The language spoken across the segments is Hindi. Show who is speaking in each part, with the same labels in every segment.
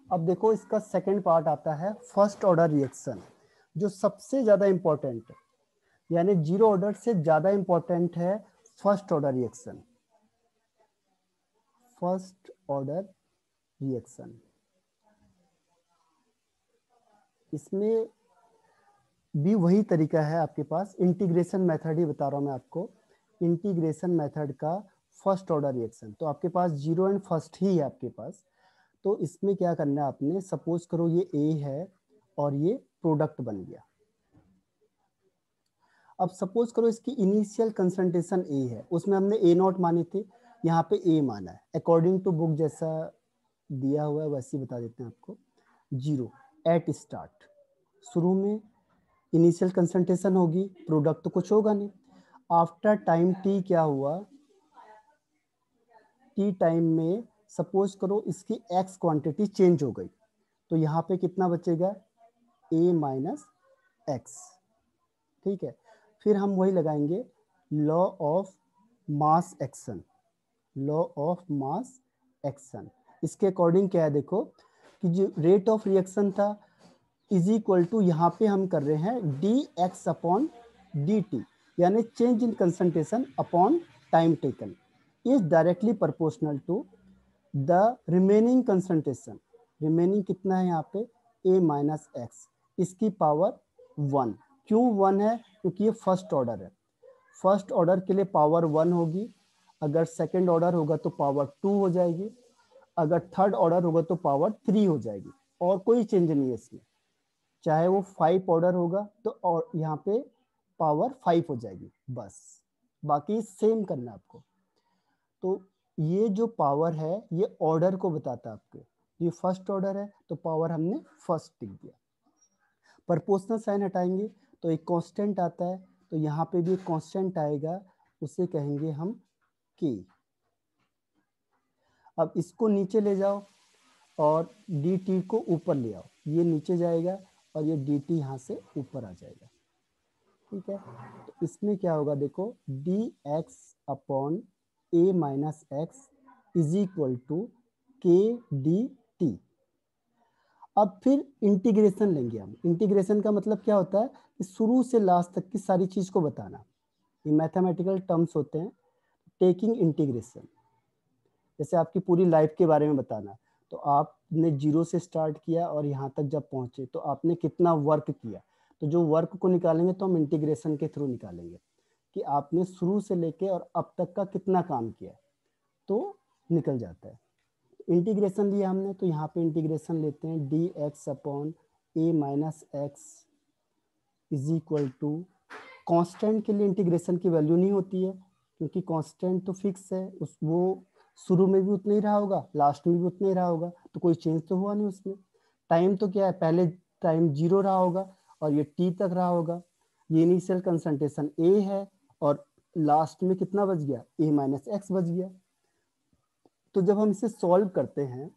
Speaker 1: अब देखो इसका सेकंड पार्ट आता है फर्स्ट ऑर्डर रिएक्शन, जो सबसे ज्यादा इंपॉर्टेंट है, यानी जीरो ऑर्डर से ज्यादा इंपॉर्टेंट है first order reaction. First order reaction, इसमें भी वही तरीका है आपके पास, इंटीग्रेशन मेथड ही बता रहा हूं मैं आपको, इंटीग्रेशन मेथड का फर्स्ट ऑर्डर रिएक्शन। तो आपके पास जीरो एंड फर्स्ट ही है आपके पास। तो इसमें क्या करना है आपने, सपोज करो ये ए है और ये प्रोडक्ट बन गया। अब सपोज करो इसकी इनिशियल कंसंट्रेशन ए है, उसमें हमने ए नॉट मानी थी, यहाँ पे ए माना है। अकॉर्डिंग टू बुक जैसा दिया हुआ है वैसे ही बता देते हैं आपको। जीरो एट स्टार्ट, शुरू में इनिशियल कंसंट्रेशन होगी, प्रोडक्ट तो कुछ होगा नहीं। आफ्टर टाइम टी क्या हुआ, टी टाइम में सपोज करो इसकी एक्स क्वांटिटी चेंज हो गई, तो यहाँ पे कितना बचेगा, ए माइनस एक्स। ठीक है, फिर हम वही लगाएंगे law of mass action, law of mass action. इसके अकॉर्डिंग क्या है देखो कि जो रेट ऑफ रिएक्शन था इज इक्वल टू, यहाँ पे हम कर रहे हैं D x upon D T, यानी change in concentration upon time taken is directly proportional to the remaining concentration. Remaining कितना है यहाँ पे, ए माइनस एक्स, इसकी पावर 1। क्यों 1 है, क्योंकि ये फर्स्ट ऑर्डर है। फर्स्ट ऑर्डर के लिए पावर 1 होगी, अगर सेकंड ऑर्डर होगा तो पावर 2 हो जाएगी, अगर थर्ड ऑर्डर होगा तो पावर 3 हो जाएगी, और कोई चेंज नहीं है इसमें। चाहे वो 5 ऑर्डर होगा तो और यहाँ पे पावर 5 हो जाएगी बस, बाकी सेम करना आपको। तो ये जो पावर है ये ऑर्डर को बताता है आपके, ये फर्स्ट ऑर्डर है तो पावर हमने फर्स्ट लिख दिया। प्रोपोर्शनल साइन हटाएंगे तो एक कांस्टेंट आता है, तो यहाँ पे भी एक कांस्टेंट आएगा, उसे कहेंगे हम के। अब इसको नीचे ले जाओ और डी टी को ऊपर ले आओ, ये नीचे जाएगा और ये डी टी यहाँ से ऊपर आ जाएगा। ठीक है, तो इसमें क्या होगा देखो, d x upon a minus x is equal to k d t. अब फिर इंटीग्रेशन लेंगे हम। इंटीग्रेशन का मतलब क्या होता है कि शुरू से लास्ट तक की सारी चीज को बताना। ये मैथमेटिकल टर्म्स होते हैं, टेकिंग इंटीग्रेशन। जैसे आपकी पूरी लाइफ के बारे में बताना, तो आपने जीरो से स्टार्ट किया और यहाँ तक जब पहुंचे तो आपने कितना वर्क किया, तो जो वर्क को निकालेंगे तो हम इंटीग्रेशन के थ्रू निकालेंगे कि आपने शुरू से लेके और अब तक का कितना काम किया, तो निकल जाता है। इंटीग्रेशन लिया हमने, तो यहाँ पे इंटीग्रेशन लेते हैं D x upon a minus x is equal to, constant के लिए इंटीग्रेशन की वैल्यू नहीं होती है क्योंकि कांस्टेंट तो फिक्स है, उस वो शुरू में भी उतना ही रहा होगा, लास्ट में भी उतना ही रहा होगा, तो कोई चेंज तो हुआ नहीं उसमें। टाइम तो क्या है, पहले टाइम जीरो रहा होगा और ये टी तक रहा होगा। ये इनिशियल कंसंट्रेशन ए है और लास्ट में कितना बच गया, ए माइनस एक्स बच गया। तो जब हम इसे सॉल्व करते हैं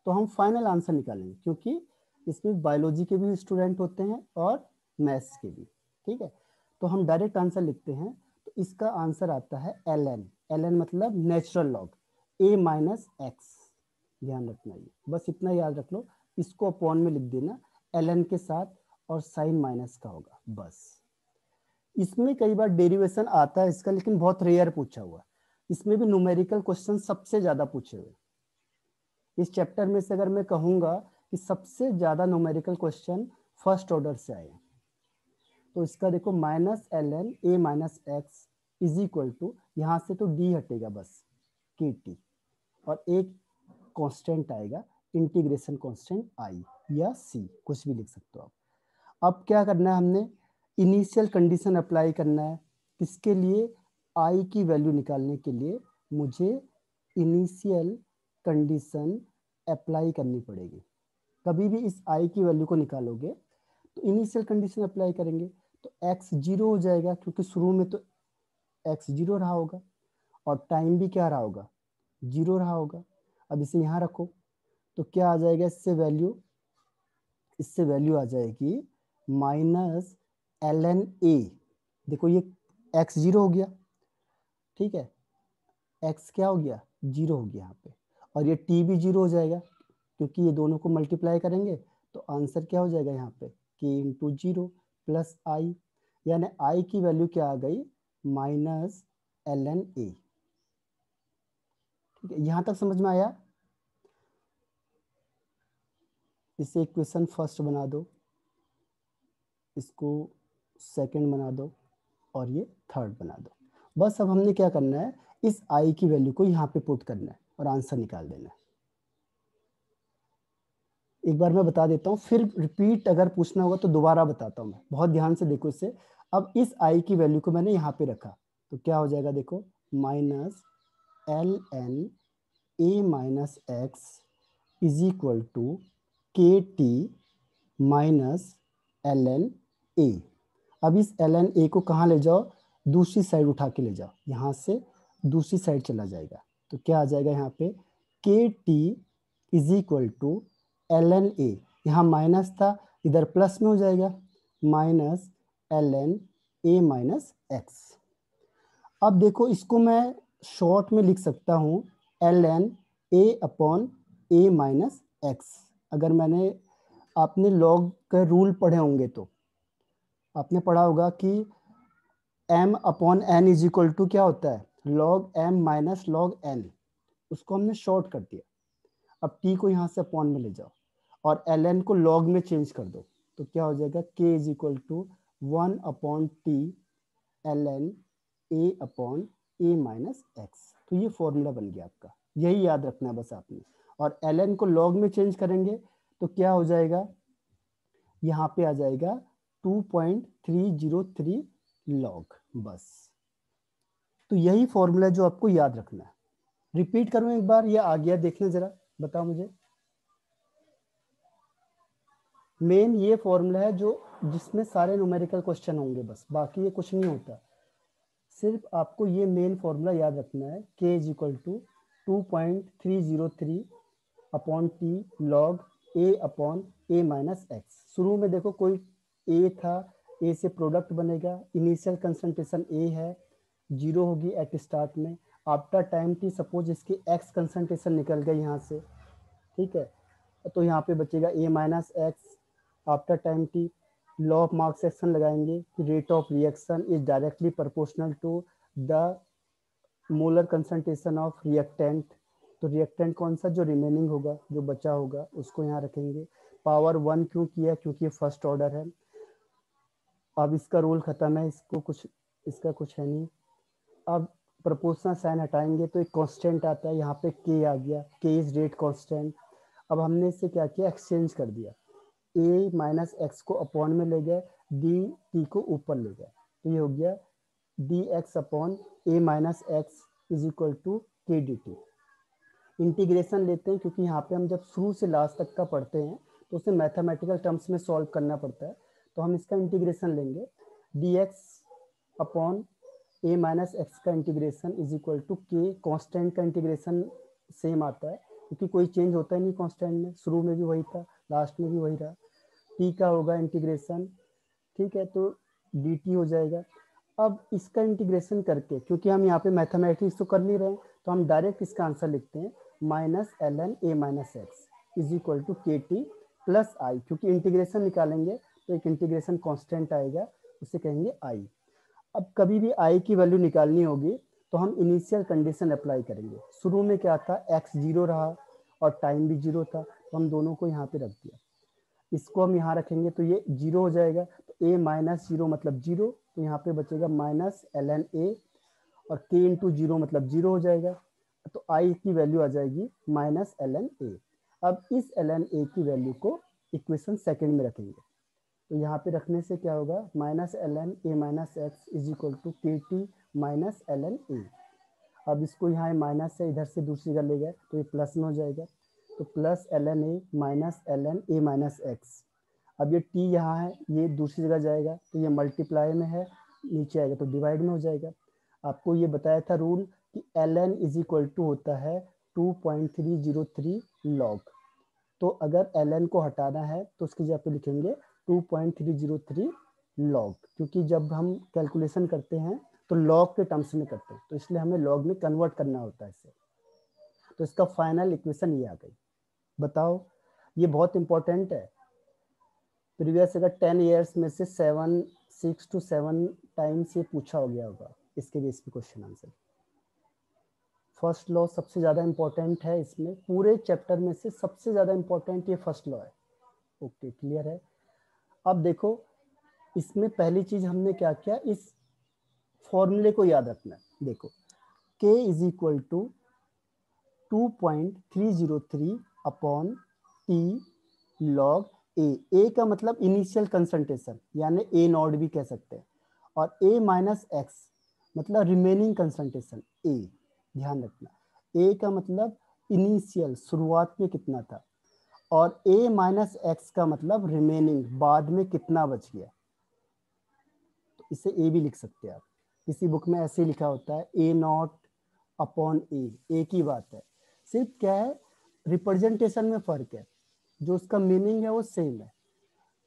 Speaker 1: तो हम फाइनल आंसर निकालेंगे, क्योंकि इसमें बायोलॉजी के भी स्टूडेंट होते हैं और मैथ्स के भी। ठीक है, तो हम डायरेक्ट आंसर लिखते हैं, तो इसका आंसर आता है एल एन। एल एन मतलब natural log A minus x, ध्यान रखना, ये बस इतना याद रख लो, इसको अपॉन में लिख देना एल एन के साथ, और साइन माइनस का होगा बस। इसमें कई बार डेरिवेशन आता है इसका, लेकिन बहुत रेयर पूछा हुआ। इसमें भी न्यूमेरिकल क्वेश्चन सबसे ज्यादा पूछे हुए। इस चैप्टर में से अगर मैं कहूंगा कि सबसे ज्यादा न्यूमेरिकल क्वेश्चन फर्स्ट ऑर्डर से आए, तो इसका देखो minus L N A minus x is equal to, यहाँ से तो डी हटेगा बस, के टी, और एक कांस्टेंट आएगा, इंटीग्रेशन कांस्टेंट आई या सी, कुछ भी लिख सकते हो आप। अब क्या करना है हमने, इनिशियल कंडीशन अप्लाई करना है। किसके लिए, आई की वैल्यू निकालने के लिए मुझे इनिशियल कंडीशन अप्लाई करनी पड़ेगी। कभी भी इस आई की वैल्यू को निकालोगे तो इनिशियल कंडीशन अप्लाई करेंगे, तो एक्स जीरो हो जाएगा क्योंकि शुरू में तो एक्स जीरो रहा होगा और टाइम भी क्या रहा होगा, जीरो रहा होगा। अब इसे यहाँ रखो तो क्या आ जाएगा, इससे वैल्यू आ जाएगी माइनस एल एन ए। देखो ये एक्स जीरो हो गया, ठीक है, एक्स क्या हो गया, जीरो हो गया यहाँ पे, और ये टी भी जीरो हो जाएगा क्योंकि ये दोनों को मल्टीप्लाई करेंगे तो आंसर क्या हो जाएगा यहाँ पे k इंटू 0 प्लस आई, यानी आई की वैल्यू क्या आ गई माइनस ln a। ठीक है, यहाँ तक समझ में आया। इसे इक्वेशन फर्स्ट बना दो, इसको सेकंड बना दो और ये थर्ड बना दो। बस अब हमने क्या करना है, इस आई की वैल्यू को यहाँ पे पुट करना है और आंसर निकाल देना है। एक बार मैं बता देता हूँ, फिर रिपीट अगर पूछना होगा तो दोबारा बताता हूँ मैं, बहुत ध्यान से देखो इसे। अब इस आई की वैल्यू को मैंने यहाँ पे रखा तो क्या हो जाएगा, देखो minus L N A minus x is equal to के T minus L N A. अब इस एल एन ए को कहाँ ले जाओ, दूसरी साइड उठा के ले जाओ, यहाँ से दूसरी साइड चला जाएगा तो क्या आ जाएगा यहाँ पे k t is equal to l N a, यहाँ माइनस था इधर प्लस में हो जाएगा minus L N A minus x. अब देखो इसको मैं शॉर्ट में लिख सकता हूँ l N a upon a minus x. अगर मैंने, आपने लॉग का रूल पढ़े होंगे तो आपने पढ़ा होगा कि m upon n is equal to क्या होता है log m minus log n, उसको हमने शॉर्ट कर दिया। अब t को यहाँ से अपॉन में ले जाओ और ln को log में चेंज कर दो तो क्या हो जाएगा k is equal to 1 upon t ln a upon a minus x. तो ये फॉर्मूला बन गया आपका, यही याद रखना है बस आपने। और ln को log में चेंज करेंगे तो क्या हो जाएगा, यहाँ पे आ जाएगा 2.303 log, बस। तो यही फॉर्मूला जो आपको याद रखना है। रिपीट करूं एक बार, ये आ गया देखना जरा, बताओ मुझे। मेन ये फॉर्मूला है जो जिसमें सारे न्यूमेरिकल क्वेश्चन होंगे, बस बाकी ये कुछ नहीं होता। सिर्फ आपको ये मेन फॉर्मूला याद रखना है, k is equal to 2.303 upon T log a upon a minus x. शुरू में देखो कोई a था, a से प्रोडक्ट बनेगा, इनिशियल कंसंट्रेशन a है, 0 होगी एट स्टार्ट में। आफ्टर टाइम t सपोज इसकी x कंसंट्रेशन निकल गई यहाँ से, ठीक है, तो यहाँ पे बचेगा a minus x after time t। Law of मार्क सेक्शन लगाएंगे कि rate of reaction is directly proportional to the molar concentration of reactant. तो रिएक्टेंट कौन सा, जो रिमेनिंग होगा, जो बचा होगा उसको यहाँ रखेंगे। पावर 1 क्यों किया, क्योंकि फर्स्ट ऑर्डर है। अब इसका रूल खत्म है, इसको कुछ, इसका कुछ है नहीं। अब प्रोपोर्शनल साइन हटाएंगे तो एक कांस्टेंट आता है, यहाँ पे k आ गया, k इज रेट कांस्टेंट। अब हमने इससे क्या किया, एक्सचेंज कर दिया, a माइनस एक्स को अपॉन में ले गए, डी टी को ऊपर ले गए, तो ये हो गया d x upon a minus x is equal to k d t. Integration लेते हैं क्योंकि यहाँ पे हम जब शुरू से लास्ट तक का पढ़ते हैं तो उसे मैथमेटिकल टर्म्स में सॉल्व करना पड़ता है, तो हम इसका इंटीग्रेशन लेंगे। D x upon a minus x का इंटीग्रेशन इज इक्वल टू के, कॉन्स्टेंट का इंटीग्रेशन सेम आता है क्योंकि कोई चेंज होता ही नहीं कॉन्स्टेंट में, शुरू में भी वही था लास्ट में भी वही रहा। टी का होगा इंटीग्रेशन, ठीक है, तो डी टी हो जाएगा। अब इसका इंटीग्रेशन करके, क्योंकि हम यहाँ पे मैथमेटिक्स तो कर नहीं रहे हैं, तो हम डायरेक्ट इसका आंसर लिखते हैं minus L N A minus x is equal to के टी प्लस आई, क्योंकि इंटीग्रेशन निकालेंगे तो एक इंटीग्रेशन कांस्टेंट आएगा, उसे कहेंगे आई। अब कभी भी आई की वैल्यू निकालनी होगी तो हम इनिशियल कंडीशन अप्लाई करेंगे। शुरू में क्या था, एक्स 0 रहा और टाइम भी 0 था, तो हम दोनों को यहाँ पे रख दिया। इसको हम यहाँ रखेंगे तो ये 0 हो जाएगा, तो a माइनस 0 मतलब 0, तो यहाँ पे बचेगा माइनस एल एन ए, और k इंटू 0 मतलब 0 हो जाएगा, तो i की वैल्यू आ जाएगी माइनस एल एन ए। अब इस एल एन ए की वैल्यू को इक्वेशन सेकेंड में रखेंगे, तो यहाँ पे रखने से क्या होगा, minus L N A minus x is equal to के T minus L N A. अब इसको यहाँ माइनस से इधर से दूसरी जगह ले गए तो ये प्लस में हो जाएगा, तो plus l N A minus L N A minus x. अब ये टी यहाँ है, ये दूसरी जगह जाएगा तो ये मल्टीप्लाई में है, नीचे आएगा तो डिवाइड में हो जाएगा। आपको ये बताया था रूल कि l n is equal to होता है 2.303 लॉग, तो अगर एल एन को हटाना है तो उसकी जगह पे लिखेंगे 2.303 लॉग, क्योंकि जब हम कैलकुलेशन करते हैं तो लॉग के टर्म्स में करते हैं, तो इसलिए हमें लॉग में कन्वर्ट करना होता है इसे। तो इसका फाइनल इक्वेशन ये आ गई। बताओ, ये बहुत इंपॉर्टेंट है। प्रीवियस अगर 10 ईयर्स में से 6 to 7 टाइम्स ये पूछा हो गया होगा, इसके बेस पे क्वेश्चन आंसर। फर्स्ट लॉ सबसे ज़्यादा इंपॉर्टेंट है, इसमें पूरे चैप्टर में से सबसे ज़्यादा इंपॉर्टेंट ये फर्स्ट लॉ है। ओके, क्लियर है। अब देखो, इसमें पहली चीज हमने क्या किया, इस फॉर्मूले को याद रखना है। देखो, k is equal to 2.303 upon T log A का मतलब इनिशियल कंसंट्रेशन, यानी ए नॉट भी कह सकते हैं, और ए माइनस एक्स मतलब रिमेनिंग कंसंट्रेशन ए। ध्यान रखना, ए का मतलब इनिशियल, शुरुआत में कितना था, और ए माइनस एक्स का मतलब रिमेनिंग, बाद में कितना बच गया। तो इसे ए भी लिख सकते हैं आप, किसी बुक में ऐसे लिखा होता है ए नॉट अपॉन ए, एक ही बात है, सिर्फ क्या है रिप्रेजेंटेशन में फर्क है, जो उसका मीनिंग है वो सेम है।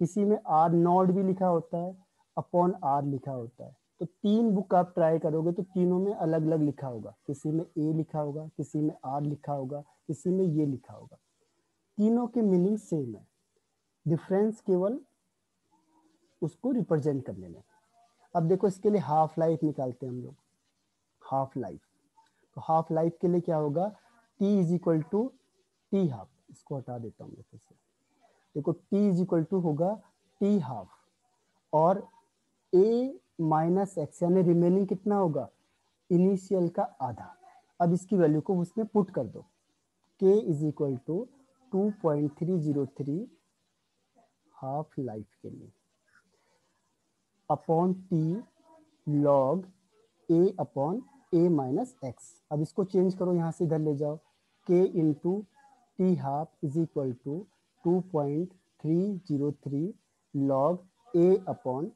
Speaker 1: किसी में आर नॉट भी लिखा होता है, अपॉन आर लिखा होता है। तो तीन बुक आप ट्राई करोगे तो तीनों में अलग अलग लिखा होगा, किसी में ए लिखा होगा, किसी में आर लिखा होगा, किसी में ये लिखा होगा। तीनों के मीनिंग सेम है, डिफरेंस केवल उसको रिप्रेजेंट करने में। अब देखो, इसके लिए हाफ लाइफ निकालते हैं हम लोग। हाफ लाइफ, तो हाफ लाइफ के लिए क्या होगा, t is equal to t half. इसको हटा देता हूँ मैं फिर से। देखो, टी इज इक्वल टू होगा टी हाफ, और ए माइनस एक्स यानी रिमेनिंग कितना होगा, इनिशियल का आधा। अब इसकी वैल्यू को उसमें पुट कर दो, k is equal to 2.303 half life के लिए upon T log a upon a minus x. अब इसको चेंज करो, यहाँ से इधर ले जाओ, k into t half is equal to 2.303 log a upon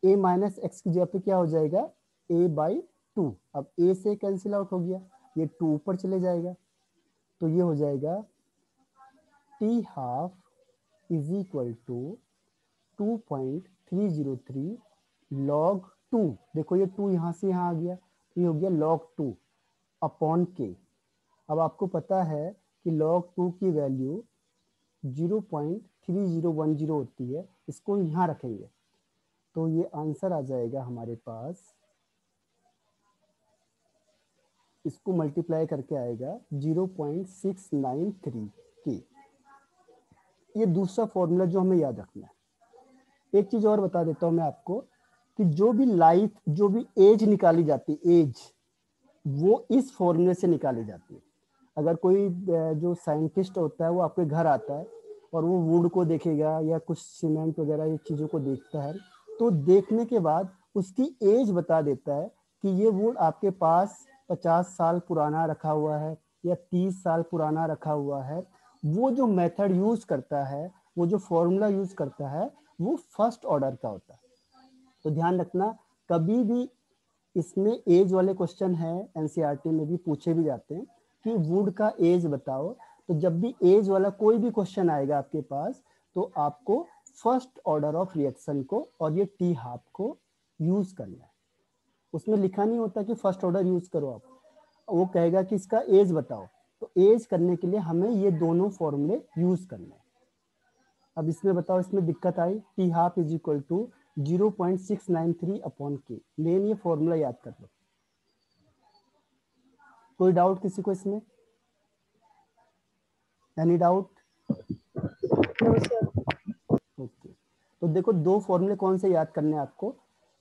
Speaker 1: a minus x की जगह पे क्या हो जाएगा, a बाई 2। अब a से कैंसिल आउट हो गया, ये 2 ऊपर चले जाएगा, तो ये हो जाएगा t half is equal to 2.303 log 2। देखो, ये 2 यहाँ से यहाँ आ गया, तो ये हो गया लॉग 2 अपॉन के। अब आपको पता है कि लॉग 2 की वैल्यू 0.3010 होती है, इसको यहाँ रखेंगे तो ये आंसर आ जाएगा हमारे पास, इसको मल्टीप्लाई करके आएगा 0.693 के। ये दूसरा फॉर्मूला जो हमें याद रखना है। एक चीज और बता देता हूँ मैं आपको, कि जो भी लाइफ, जो भी एज निकाली जाती है, एज वो इस फॉर्मूले से निकाली जाती है। अगर कोई जो साइंटिस्ट होता है वो आपके घर आता है और वो वुड को देखेगा या कुछ सीमेंट वगैरह ये चीज़ों को देखता है, तो देखने के बाद उसकी एज बता देता है कि ये वुड आपके पास 50 साल पुराना रखा हुआ है या 30 साल पुराना रखा हुआ है। वो जो मेथड यूज करता है, वो जो फॉर्मूला यूज करता है, वो फर्स्ट ऑर्डर का होता है। तो ध्यान रखना, कभी भी इसमें एज वाले क्वेश्चन है, एनसीईआरटी में भी पूछे भी जाते हैं कि वुड का एज बताओ। तो जब भी एज वाला कोई भी क्वेश्चन आएगा आपके पास, तो आपको फर्स्ट ऑर्डर ऑफ रिएक्शन को और ये टी हाफ को यूज करना है। उसमें लिखा नहीं होता कि फर्स्ट ऑर्डर यूज करो आप, वो कहेगा कि इसका एज बताओ। तो एज करने के लिए हमें ये दोनों फॉर्मूले यूज करने हैं। अब इसमें बताओ, इसमें दिक्कत आई, T half is equal to 0.693 upon K. Main ये फॉर्मूला याद कर लो। कोई डाउट किसी को इसमें? Any doubt? ओके, तो देखो, दो फॉर्मूले कौन से याद करने हैं आपको।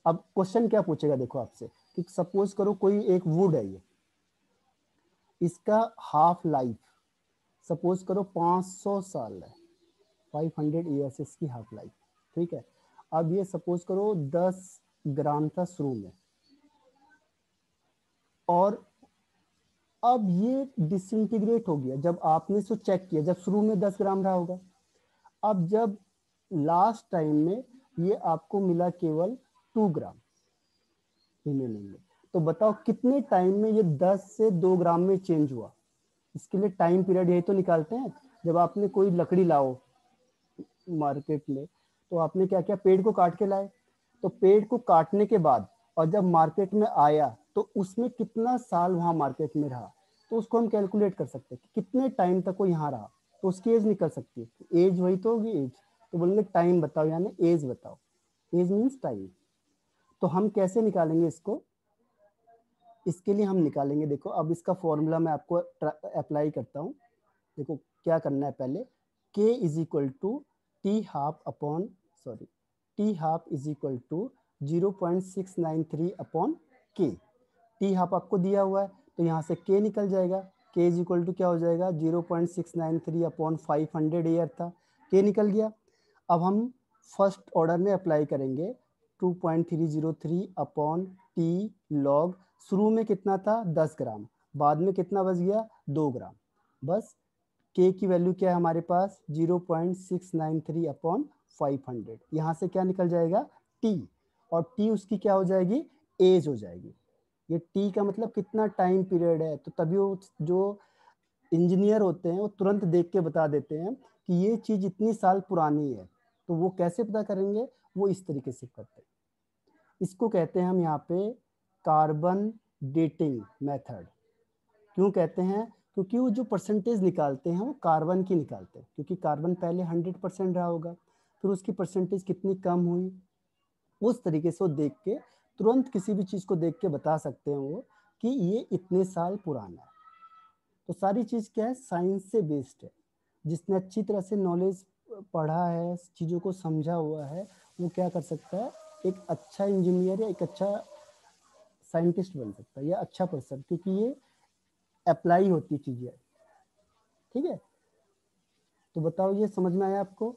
Speaker 1: अब क्वेश्चन क्या पूछेगा, देखो आपसे कि सपोज करो कोई एक वुड है, ये इसका हाफ लाइफ सपोज करो 500 साल है, 500 ईयर्स इसकी हाफ लाइफ, ठीक है। अब ये सपोज करो 10 ग्राम था शुरू में, और अब ये डिसइंटीग्रेट हो गया जब आपने इसको चेक किया, जब शुरू में 10 ग्राम रहा होगा। अब जब लास्ट टाइम में ये आपको मिला केवल 2 ग्राम रिमेनिंग में, तो बताओ कितने टाइम में ये 10 से 2 ग्राम में चेंज हुआ। इसके लिए टाइम पीरियड यही तो निकालते हैं। जब आपने कोई लकड़ी लाओ मार्केट में, तो आपने क्या किया, पेड़ को काट के लाए, तो पेड़ को काटने के बाद और जब मार्केट में आया तो उसमें कितना साल वहां मार्केट में रहा, तो उसको हम कैलकुलेट कर सकते हैं कि कितने टाइम तक वो यहाँ रहा। तो उसकी एज निकल सकती है, एज वही तो होगी एज। तो बोलेंगे टाइम बताओ, यानी एज बताओ, एज मीन्स टाइम। तो हम कैसे निकालेंगे इसको, इसके लिए हम निकालेंगे, देखो अब इसका फॉर्मूला मैं आपको अप्लाई करता हूँ। देखो क्या करना है, पहले k is equal to t half upon sorry t half is equal to 0.693 upon k. T half आपको दिया हुआ है तो यहाँ से k निकल जाएगा, k इज इक्वल टू क्या हो जाएगा 0.693 अपॉन 500 ईयर था, k निकल गया। अब हम फर्स्ट ऑर्डर में अप्लाई करेंगे 2.303 अपॉन टी लॉग, शुरू में कितना था 10 ग्राम, बाद में कितना बच गया 2 ग्राम, बस k की वैल्यू क्या है हमारे पास 0.693 अपॉन 500, यहाँ से क्या निकल जाएगा t, और t उसकी क्या हो जाएगी एज हो जाएगी। ये t का मतलब कितना टाइम पीरियड है, तो तभी वो जो इंजीनियर होते हैं वो तुरंत देख के बता देते हैं कि ये चीज इतनी साल पुरानी है। तो वो कैसे पता करेंगे, वो इस तरीके से करते हैं। इसको कहते हैं हम यहाँ पे कार्बन डेटिंग मेथड। क्यों कहते हैं, क्योंकि वो जो परसेंटेज निकालते हैं वो कार्बन की निकालते हैं, क्योंकि कार्बन पहले 100% रहा होगा, फिर उसकी परसेंटेज कितनी कम हुई, उस तरीके से वो देख के तुरंत किसी भी चीज़ को देख के बता सकते हैं वो कि ये इतने साल पुराना है। तो सारी चीज़ क्या है, साइंस से बेस्ड है। जिसने अच्छी तरह से नॉलेज पढ़ा है, चीज़ों को समझा हुआ है, वो क्या कर सकता है, एक अच्छा इंजीनियर या एक अच्छा साइंटिस्ट बन सकता है, या अच्छा पर्सन, क्योंकि ये अप्लाई होती चीज़ें। ठीक है, तो बताओ ये समझ में आया आपको।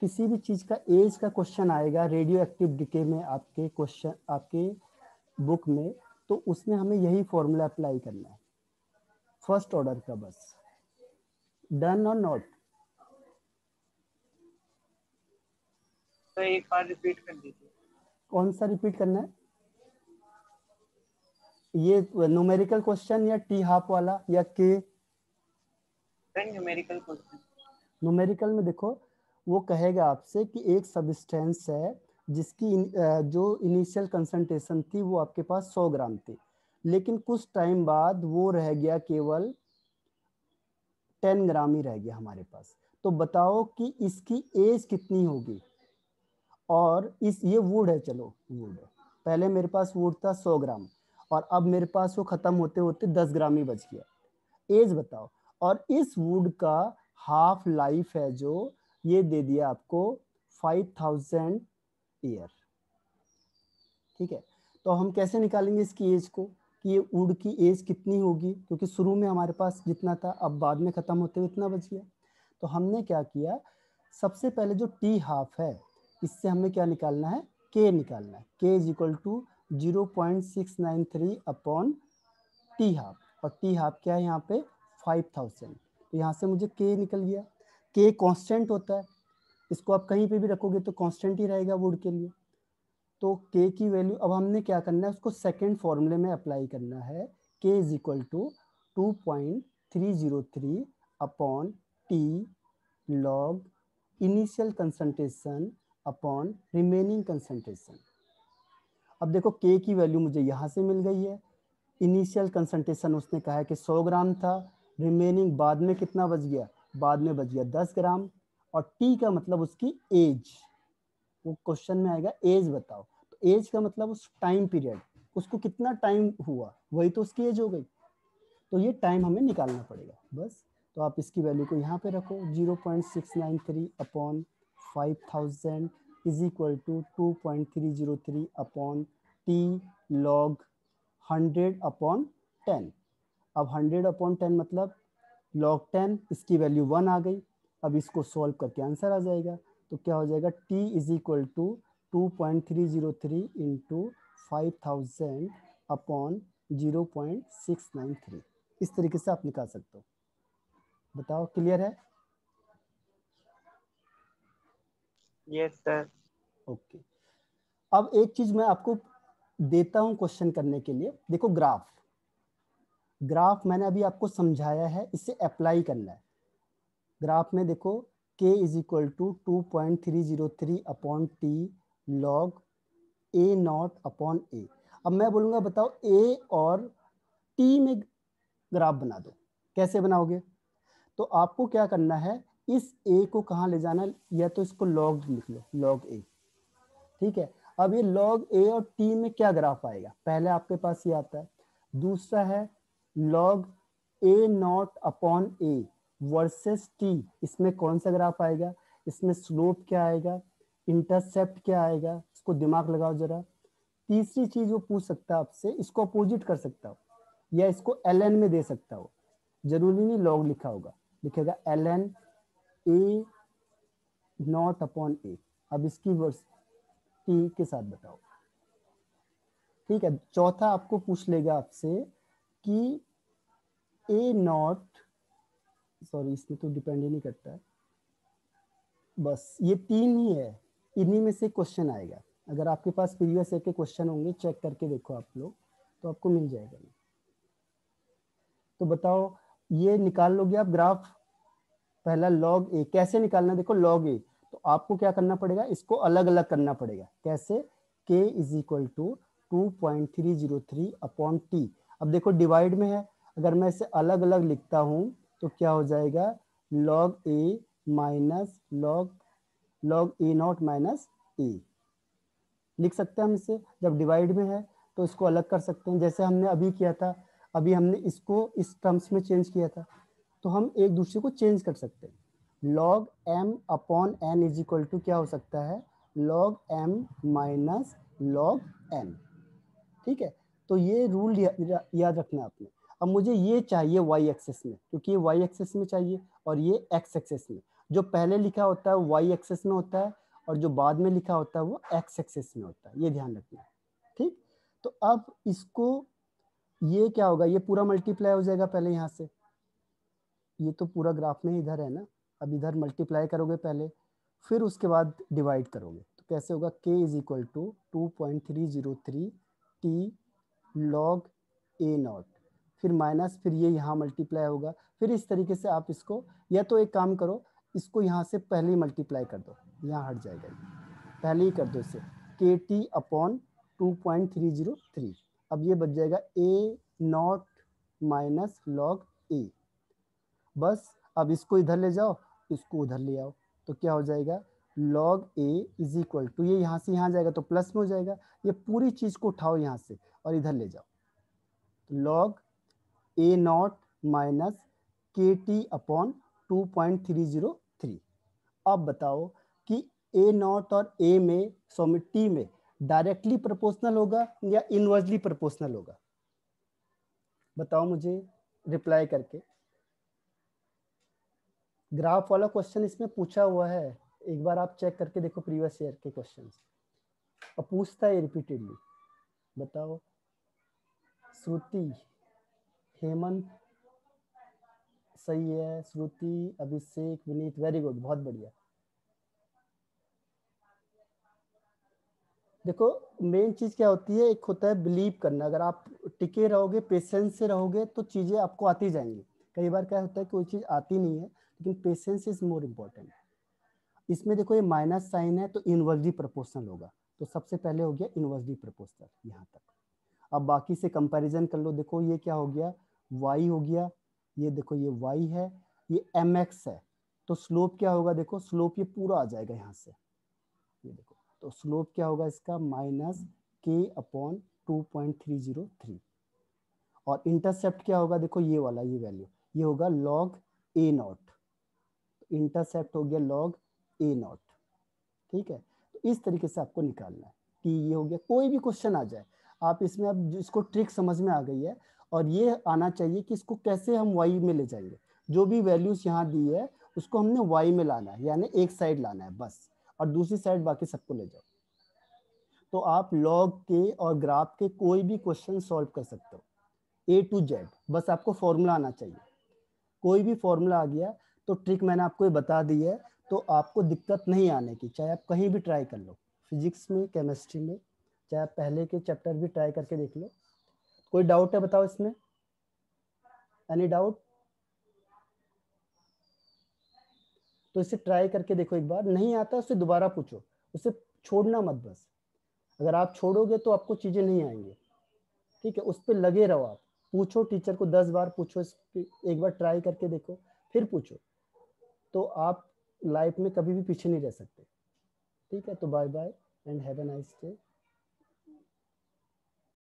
Speaker 1: किसी भी चीज़ का एज का क्वेश्चन आएगा रेडियो एक्टिव डिके में, आपके क्वेश्चन आपके बुक में, तो उसमें हमें यही फॉर्मूला अप्लाई करना है फर्स्ट ऑर्डर का, बस। डन और नॉट।
Speaker 2: तो एक बार रिपीट कर दीजिए।
Speaker 1: कौन सा रिपीट करना है, ये न्यूमेरिकल क्वेश्चन या टी हाफ वाला या के?
Speaker 2: Numerical question.
Speaker 1: न्यूमेरिकल में देखो वो कहेगा आपसे कि एक सब्सटेंस है जिसकी जो इनिशियल कंसंट्रेशन थी वो आपके पास 100 ग्राम थी, लेकिन कुछ टाइम बाद वो रह गया केवल 10 ग्राम ही रह गया हमारे पास। तो बताओ कि इसकी एज कितनी होगी। और इस ये वुड है, चलो वुड है, पहले मेरे पास वुड था 100 ग्राम, और अब मेरे पास वो खत्म होते होते 10 ग्राम ही बच गया, एज बताओ। और इस वुड का हाफ लाइफ है जो ये दे दिया आपको 5000 ईयर। ठीक है, तो हम कैसे निकालेंगे इसकी एज को, कि ये वुड की एज कितनी होगी, क्योंकि शुरू में हमारे पास जितना था अब बाद में खत्म होते हुए इतना बच गया। तो हमने क्या किया, सबसे पहले जो टी हाफ है इससे हमें क्या निकालना है, के निकालना है। K is equal to 0.693 upon t half, और टी हाफ क्या है यहाँ पे 5000, तो यहाँ से मुझे के निकल गया। के कांस्टेंट होता है, इसको आप कहीं पे भी रखोगे तो कांस्टेंट ही रहेगा वुड के लिए। तो के की वैल्यू अब हमने क्या करना है, उसको सेकेंड फॉर्मूले में अप्लाई करना है। K is equal to 2.303 upon T log initial concentration upon remaining concentration. अब देखो के की वैल्यू मुझे यहाँ से मिल गई है, इनिशियल कंसंट्रेशन उसने कहा है कि 100 ग्राम था, रिमेनिंग बाद में कितना बच गया, बाद में बच गया 10 ग्राम, और टी का मतलब उसकी एज, वो क्वेश्चन में आएगा एज बताओ, तो एज का मतलब उस टाइम पीरियड, उसको कितना टाइम हुआ, वही तो उसकी एज हो गई। तो ये टाइम हमें निकालना पड़ेगा बस। तो आप इसकी वैल्यू को यहाँ पे रखो 0.693 upon 5000 is equal to 2.303 upon T log 100 upon 10। अब 100 अपॉन 10 मतलब लॉग 10, इसकी वैल्यू 1 आ गई। अब इसको सॉल्व करके आंसर आ जाएगा, तो क्या हो जाएगा t is equal to 2.303 into 5000 upon 0.693। इस तरीके से आप निकाल सकते हो। बताओ क्लियर है?
Speaker 2: Yes sir.
Speaker 1: ओके, अब एक चीज मैं आपको देता हूं क्वेश्चन करने के लिए। देखो ग्राफ, ग्राफ मैंने अभी आपको समझाया है, इसे अप्लाई करना है। ग्राफ में देखो k is equal to 2.303 upon T log A not upon A. अब मैं बोलूंगा बताओ ए और टी में ग्राफ बना दो, कैसे बनाओगे? तो आपको क्या करना है, इस ए को कहाँ ले जाना है, या तो इसको लॉग लिख लो, लॉग ए। ठीक है, अब ये लॉग ए और टी में क्या ग्राफ आएगा, पहले आपके पास ये आता है। दूसरा है log A not upon A versus T, इसमें कौन सा ग्राफ आएगा, इसमें स्लोप क्या आएगा, इंटरसेप्ट क्या आएगा, इसको दिमाग लगाओ जरा। तीसरी चीज वो पूछ सकता है आपसे, इसको अपोजिट कर सकता हो या इसको एल एन में दे सकता हो, जरूरी नहीं लॉग लिखा होगा, लिखेगा L N A not upon A. अब इसकी वर्स टी के साथ बताओ। ठीक है, चौथा आपको पूछ लेगा आपसे कि ए नॉट, सॉरी इसमें तो डिपेंड ही नहीं करता है, बस ये तीन ही है, इन्हीं में से क्वेश्चन आएगा। अगर आपके पास प्रीवियस ईयर के क्वेश्चन होंगे, चेक करके देखो आप लोग, तो आपको मिल जाएगा। तो बताओ, ये निकाल लोगे आप ग्राफ, पहला लॉग ए कैसे निकालना, देखो लॉग ए, तो आपको क्या करना पड़ेगा, इसको अलग अलग करना पड़ेगा। कैसे, k is equal to 2.303 upon t. अब देखो डिवाइड में है, अगर मैं इसे अलग अलग लिखता हूं तो क्या हो जाएगा, log A minus log A not minus A लिख सकते हैं हम इसे। जब डिवाइड में है तो इसको अलग कर सकते हैं, जैसे हमने अभी किया था, अभी हमने इसको इस टर्म्स में चेंज किया था, तो हम एक दूसरे को चेंज कर सकते हैं। Log m upon n is equal to क्या हो सकता है, log m minus log n. ठीक है, तो ये रूल याद रखना आपने। अब मुझे ये चाहिए वाई एक्सेस में, क्योंकि ये वाई एक्सेस में चाहिए और ये एक्स एक्सेस में। जो पहले लिखा होता है वो वाई एक्सेस में होता है और जो बाद में लिखा होता है वो एक्स एक्सेस में होता है, ये ध्यान रखना। ठीक, तो अब इसको, ये क्या होगा, ये पूरा मल्टीप्लाई हो जाएगा पहले यहाँ से, ये तो पूरा ग्राफ में इधर है ना, अब इधर मल्टीप्लाई करोगे पहले, फिर उसके बाद डिवाइड करोगे, तो कैसे होगा, k is equal to 2.303 t log A naught, फिर माइनस, फिर ये यहाँ मल्टीप्लाई होगा, फिर इस तरीके से आप इसको, या तो एक काम करो, इसको यहाँ से पहले ही मल्टीप्लाई कर दो, यहाँ हट जाएगा ये, पहले ही कर दो इसे, के टी अपॉन 2.303। अब ये बच जाएगा ए नॉट माइनस लॉग ए। बस अब इसको इधर ले जाओ, इसको उधर ले आओ, तो क्या हो जाएगा, log a is equal to, ये यहाँ से यहाँ जाएगा तो प्लस में हो जाएगा, ये पूरी चीज को उठाओ यहाँ से और इधर ले जाओ, तो लॉग ए नॉट माइनस के टी अपॉन 2.303। अब बताओ कि ए नॉट और ए में, टी में डायरेक्टली प्रोपोर्शनल होगा या इनवर्सली प्रोपोर्शनल होगा, बताओ मुझे रिप्लाई करके। ग्राफ वाला क्वेश्चन इसमें पूछा हुआ है, एक बार आप चेक करके देखो प्रीवियस ईयर के क्वेश्चंस, और पूछता है रिपीटेडली। बताओ, श्रुति, हेमंत सही है, श्रुति, अभिषेक, विनीत, वेरी गुड, बहुत बढ़िया। देखो मेन चीज क्या होती है, एक होता है बिलीव करना, अगर आप टिके रहोगे, पेशेंस से रहोगे तो चीजें आपको आती जाएंगी। कई बार क्या होता है कोई चीज आती नहीं है, लेकिन पेशेंस इज मोर इम्पोर्टेंट। इसमें देखो ये माइनस साइन है तो इनवर्सली प्रोपोर्शनल होगा, तो सबसे पहले हो गया इनवर्सली प्रोपोर्शनल यहाँ तक। अब बाकी से कंपैरिजन कर लो, देखो ये क्या हो गया, y हो गया, ये देखो ये y है, ये mx है, तो स्लोप क्या होगा, देखो स्लोप ये पूरा आ जाएगा यहाँ से, ये देखो, तो स्लोप क्या होगा इसका, माइनस k अपॉन 2.303। और इंटरसेप्ट क्या होगा, देखो ये वाला, ये वैल्यू, ये होगा लॉग ए नॉट, इंटरसेप्ट हो गया लॉग ए नॉट। ठीक है, तो इस तरीके से आपको निकालना है कि ये हो गया, कोई भी क्वेश्चन आ जाए आप इसमें, अब इसको ट्रिक समझ में आ गई है, और ये आना चाहिए कि इसको कैसे हम वाई में ले जाएंगे, जो भी वैल्यूज यहाँ दी है उसको हमने वाई में लाना है, यानी एक साइड लाना है बस, और दूसरी साइड बाकी सबको ले जाओ। तो आप लॉग के और ग्राफ के कोई भी क्वेश्चन सॉल्व कर सकते हो, ए टू जेड, बस आपको फॉर्मूला आना चाहिए। कोई भी फॉर्मूला आ गया तो ट्रिक मैंने आपको ये बता दी है, तो आपको दिक्कत नहीं आने की, चाहे आप कहीं भी ट्राई कर लो, फिजिक्स में, केमिस्ट्री में, चाहे आप पहले के चैप्टर भी ट्राई करके देख लो। कोई डाउट है बताओ इसमें, एनी डाउट? तो इसे ट्राई करके देखो, एक बार नहीं आता उससे दोबारा पूछो, उसे छोड़ना मत बस, अगर आप छोड़ोगे तो आपको चीजें नहीं आएंगी। ठीक है, उस पर लगे रहो, आप पूछो टीचर को 10 बार पूछो, एक बार ट्राई करके देखो, फिर पूछो। तो आप लाइफ में कभी भी पीछे नहीं रह सकते। ठीक है, तो bye bye and have a nice day.